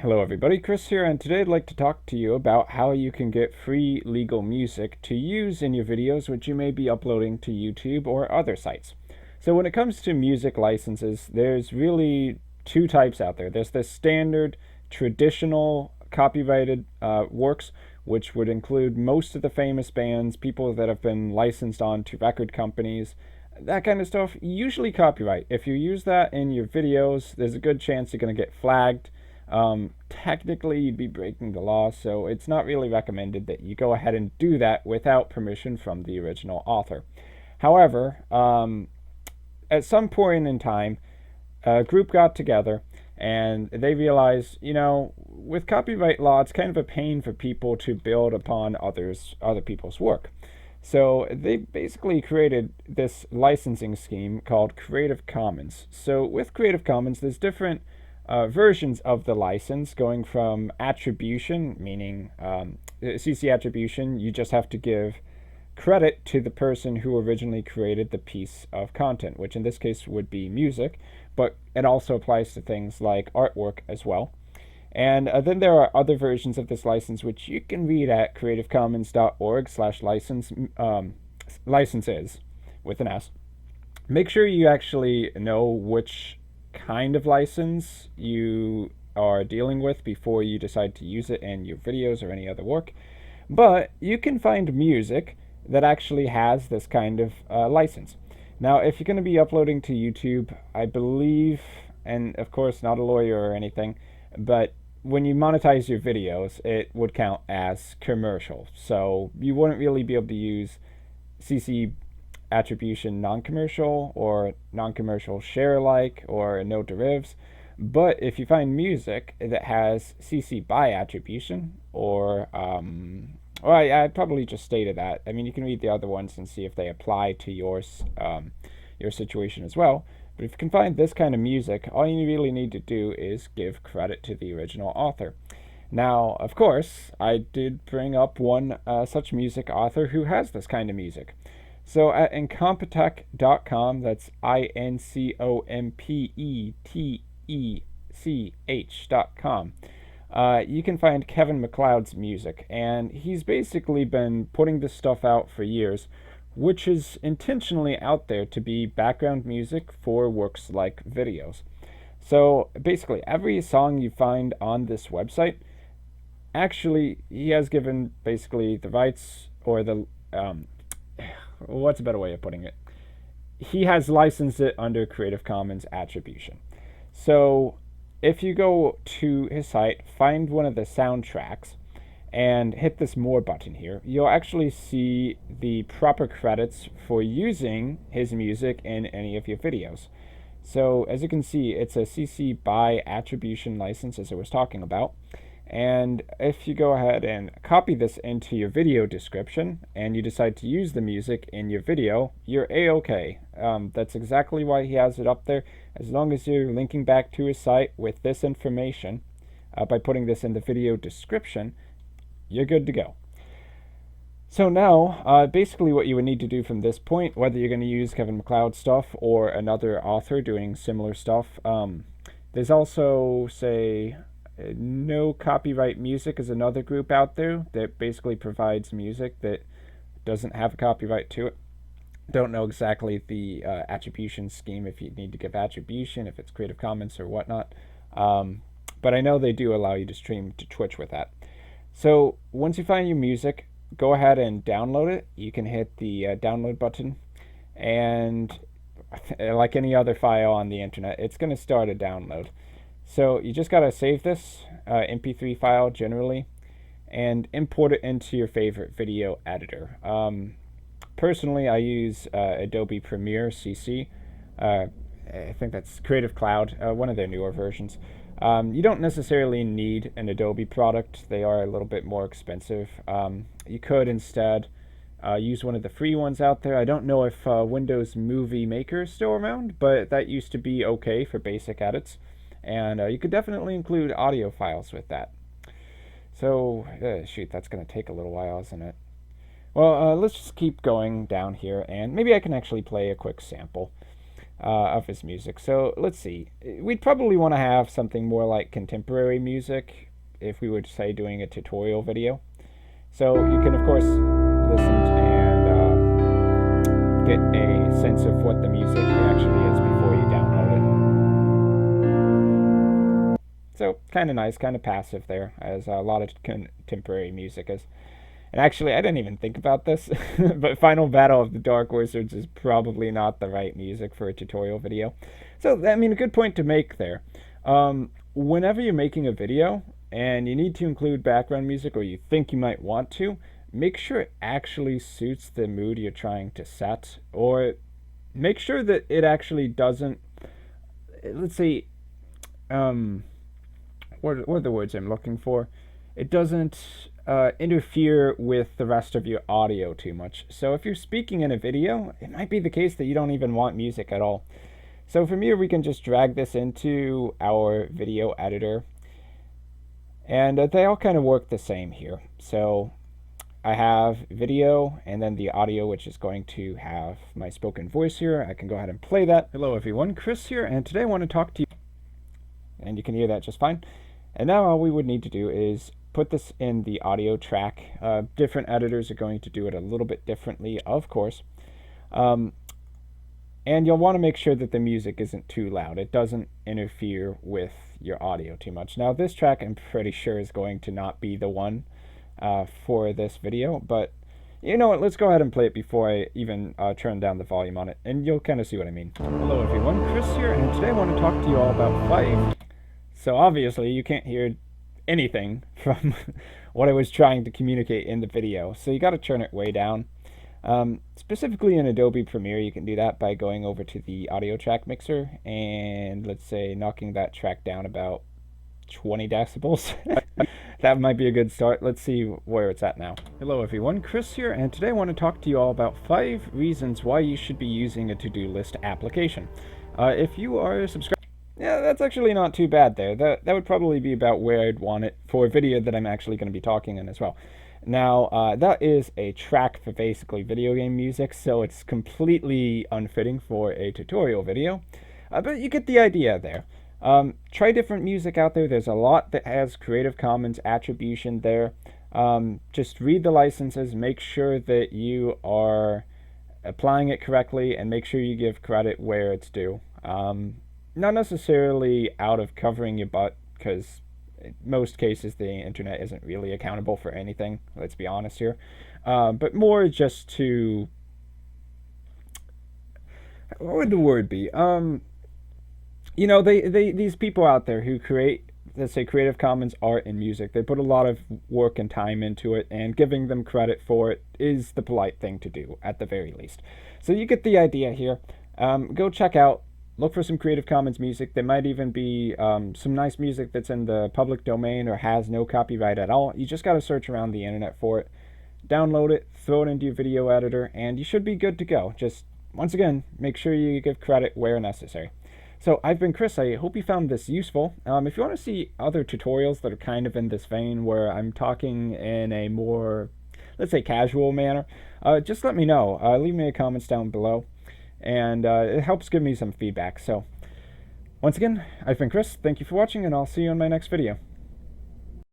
Hello everybody, Chris here, and today I'd like to talk to you about how you can get free legal music to use in your videos which you may be uploading to YouTube or other sites. So when it comes to music licenses, there's really two types out there. There's the standard traditional copyrighted works, which would include most of the famous bands, people that have been licensed on to record companies, that kind of stuff, usually copyright. If you use that in your videos, there's a good chance you're going to get flagged. Technically, you'd be breaking the law, so it's not really recommended that you go ahead and do that without permission from the original author. However, at some point in time, a group got together and they realized, with copyright law, it's kind of a pain for people to build upon other people's work. So they basically created this licensing scheme called Creative Commons. So with Creative Commons, there's different versions of the license, going from attribution, meaning CC attribution, you just have to give credit to the person who originally created the piece of content, which in this case would be music, but it also applies to things like artwork as well. And then there are other versions of this license, which you can read at creativecommons.org/licenses with an S. Make sure you actually know which kind of license you are dealing with before you decide to use it in your videos or any other work. But you can find music that actually has this kind of license. Now, if you're going to be uploading to YouTube, I believe, and of course not a lawyer or anything, but when you monetize your videos, it would count as commercial. So you wouldn't really be able to use CC attribution non-commercial or non-commercial share alike or no derivatives. But if you find music that has CC by attribution or I probably just stated that. I mean, you can read the other ones and see if they apply to your situation as well. But if you can find this kind of music, all you really need to do is give credit to the original author. Now, of course, I did bring up one such music author who has this kind of music. So at incompetech.com, that's INCOMPETECH.com, you can find Kevin MacLeod's music, and he's basically been putting this stuff out for years, which is intentionally out there to be background music for works like videos. So basically, every song you find on this website, actually, he has given basically the rights or the what's a better way of putting it? He has licensed it under Creative Commons attribution. So if you go to his site, find one of the soundtracks, and hit this More button here, you'll actually see the proper credits for using his music in any of your videos. So as you can see, it's a CC by attribution license, as I was talking about. And if you go ahead and copy this into your video description and you decide to use the music in your video, you're A-OK. That's exactly why he has it up there. As long as you're linking back to his site with this information, by putting this in the video description, you're good to go. So now, basically what you would need to do from this point, whether you're going to use Kevin MacLeod stuff or another author doing similar stuff, there's also, say, No Copyright Music is another group out there that basically provides music that doesn't have a copyright to it. Don't know exactly the attribution scheme, if you need to give attribution, if it's Creative Commons or whatnot. But I know they do allow you to stream to Twitch with that. So once you find your music, go ahead and download it. You can hit the download button, and like any other file on the internet, it's going to start a download. So you just got to save this MP3 file generally and import it into your favorite video editor. Personally, I use Adobe Premiere CC. I think that's Creative Cloud, one of their newer versions. You don't necessarily need an Adobe product. They are a little bit more expensive. You could instead use one of the free ones out there. I don't know if Windows Movie Maker is still around, but that used to be okay for basic edits. And you could definitely include audio files with that. So, shoot, that's going to take a little while, isn't it? Well, let's just keep going down here, and maybe I can actually play a quick sample. of his music. So let's see. We'd probably want to have something more like contemporary music if we were, say, doing a tutorial video. So you can, of course, listen and get a sense of what the music actually is before you download it. So kind of nice, kind of passive there, as a lot of contemporary music is. And actually, I didn't even think about this, but Final Battle of the Dark Wizards is probably not the right music for a tutorial video. So, I mean, a good point to make there. Whenever you're making a video and you need to include background music, or you think you might want to, make sure it actually suits the mood you're trying to set, or make sure that it actually doesn't, let's see, what are the words I'm looking for? It doesn't interfere with the rest of your audio too much. So if you're speaking in a video, it might be the case that you don't even want music at all. So from here, we can just drag this into our video editor. And they all kind of work the same here. So I have video and then the audio, which is going to have my spoken voice here. I can go ahead and play that. Hello everyone, Chris here, and today I want to talk to you. And you can hear that just fine. And now all we would need to do is put this in the audio track. Different editors are going to do it a little bit differently, of course. And you'll want to make sure that the music isn't too loud. It doesn't interfere with your audio too much. Now this track I'm pretty sure is going to not be the one for this video, but you know what, let's go ahead and play it before I even turn down the volume on it, and you'll kind of see what I mean. Hello everyone, Chris here, and today I want to talk to you all about 5. So obviously you can't hear anything from what I was trying to communicate in the video, so you got to turn it way down. Specifically in Adobe Premiere, you can do that by going over to the audio track mixer and, let's say, knocking that track down about 20 decibels. That might be a good start. Let's see where it's at now. Hello everyone, Chris here, and today I want to talk to you all about 5 reasons why you should be using a to-do list application. If you are subscribed, yeah, that's actually not too bad there. That would probably be about where I'd want it for a video that I'm actually going to be talking in as well. Now, that is a track for basically video game music, so it's completely unfitting for a tutorial video. But you get the idea there. Try different music out there. There's a lot that has Creative Commons attribution there. Just read the licenses, make sure that you are applying it correctly, and make sure you give credit where it's due. Not necessarily out of covering your butt, because in most cases the internet isn't really accountable for anything, let's be honest here, but more just to, what would the word be, you know, these people out there who create, let's say, Creative Commons art and music, they put a lot of work and time into it, and giving them credit for it is the polite thing to do, at the very least. So you get the idea here. Go check out, look for some Creative Commons music. There might even be some nice music that's in the public domain or has no copyright at all. You just got to search around the internet for it, download it, throw it into your video editor, and you should be good to go. Just, once again, make sure you give credit where necessary. So I've been Chris. I hope you found this useful. If you want to see other tutorials that are kind of in this vein, where I'm talking in a more, let's say, casual manner, just let me know. Leave me a comments down below. And it helps give me some feedback. So once again, I've been Chris. Thank you for watching, and I'll see you in my next video.